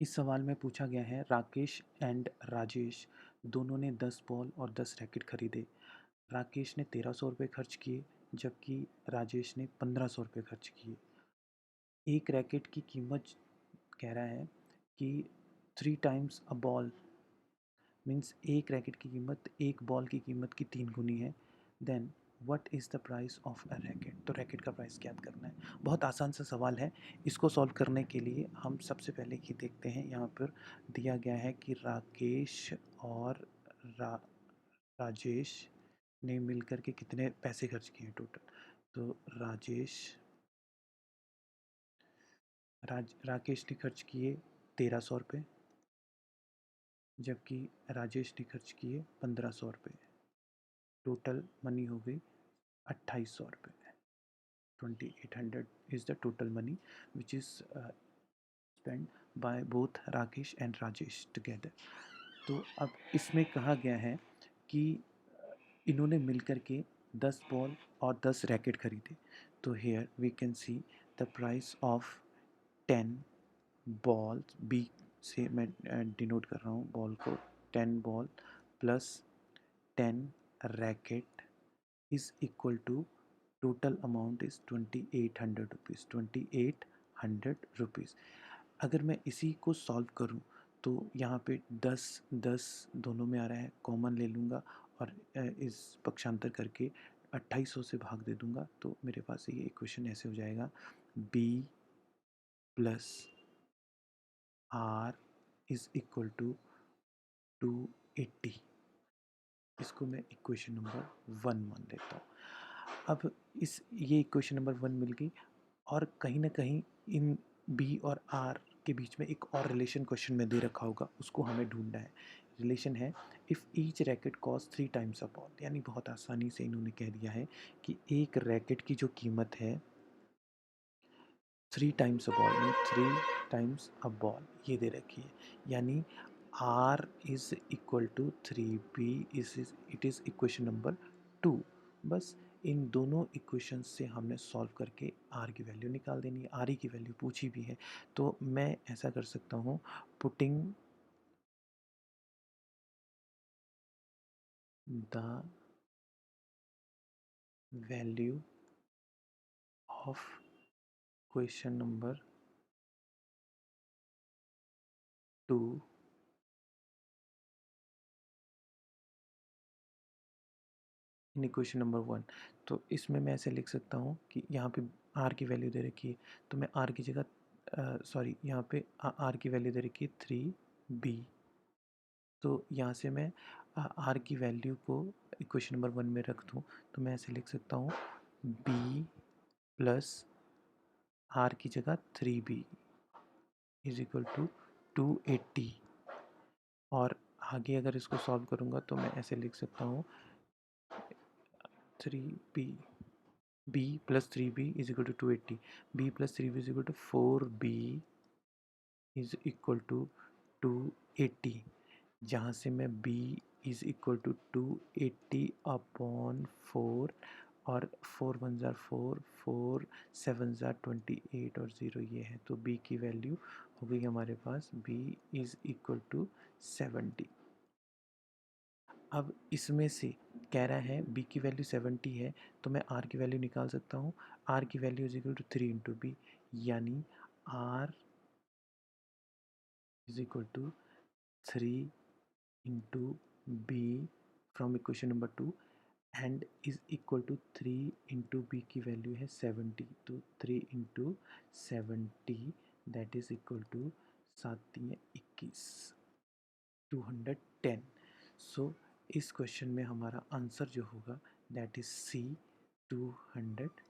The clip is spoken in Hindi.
इस सवाल में पूछा गया है राकेश एंड राजेश दोनों ने 10 बॉल और 10 रैकेट खरीदे। राकेश ने 1300 रुपये खर्च किए जबकि राजेश ने 1500 रुपये खर्च किए। एक रैकेट की कीमत कह रहा है कि 3 टाइम्स अ बॉल मीन्स एक रैकेट की कीमत एक बॉल की कीमत की 3 गुनी है। Then what is the price of a racket, तो रैकेट का प्राइस ज्ञात करना है। बहुत आसान सा सवाल है। इसको सॉल्व करने के लिए हम सबसे पहले ये देखते हैं, यहाँ पर दिया गया है कि राकेश और रा, राजेश ने मिलकर के कितने पैसे खर्च किए टोटल। तो राकेश ने खर्च किए 1300 रुपये जबकि राजेश ने खर्च किए 1500 रुपये। टोटल मनी हो गई 2800 रुपये। 2800 is the total money which is spent by both Rakesh and Rajesh together. तो अब इसमें कहा गया है कि इन्होंने मिलकर के 10 बॉल और 10 रैकेट खरीदे। तो here we can see the price of 10 balls, B से मैं डिनोट कर रहा हूँ बॉल को, 10 ball plus 10 racket is equal to total amount is 2800 rupees. 2800 rupees. अगर मैं इसी को सॉल्व करूं तो यहाँ पे 10 10 दोनों में आ रहा है, कॉमन ले लूँगा और इस पक्षांतर करके 2800 से भाग दे दूँगा। तो मेरे पास ये इक्वेशन ऐसे हो जाएगा, B plus R is equal to 280। इसको मैं इक्वेशन नंबर 1 मान लेता हूँ। अब ये इक्वेशन नंबर 1 मिल गई और कहीं ना कहीं इन बी और आर के बीच में एक और रिलेशन क्वेश्चन में दे रखा होगा, उसको हमें ढूंढना है। रिलेशन है if each racket cost 3 times a ball, यानी बहुत आसानी से इन्होंने कह दिया है कि एक रैकेट की जो कीमत है 3 टाइम्स अ बॉल में 3 टाइम्स अ बॉल ये दे रखी है, यानी R is equal to 3b it is equation number 2। बस इन दोनों इक्वेशन से हमने सॉल्व करके आर की वैल्यू निकाल देनी है। आर ई की वैल्यू पूछी भी है तो मैं ऐसा कर सकता हूँ, putting the value of question number 2 in equation number 1। तो इसमें मैं ऐसे लिख सकता हूँ कि यहाँ पे आर की वैल्यू दे रखी है तो मैं आर की जगह सॉरी यहाँ पे आर की वैल्यू दे रखी है 3b। तो यहाँ से मैं आर की वैल्यू को इक्वेशन नंबर 1 में रख दूँ तो मैं ऐसे लिख सकता हूँ, b प्लस आर की जगह 3b इज इक्वल टू 280। और आगे अगर इसको सॉल्व करूँगा तो मैं ऐसे लिख सकता हूँ, 3b b plus 3b is equal to 280, b plus 3b is equal to 4b is equal to 280, जहाँ से मैं b is equal to 280 upon 4 और 4 1 ज़ार 4 4 7 ज़ार 28 और 0 ये है। तो b की वैल्यू हो गई हमारे पास, b is equal to 70। अब इसमें से कह रहा है b की वैल्यू 70 है तो मैं r की वैल्यू निकाल सकता हूँ। r की value is equal to 3 into B, यानी r is equal to 3 into B from equation number 2 and is equal to 3 into B की वैल्यू है 70। तो 3 into 70 that is equal to 7×3=21, 210। So इस क्वेश्चन में हमारा आंसर जो होगा दैट इज सी, 210।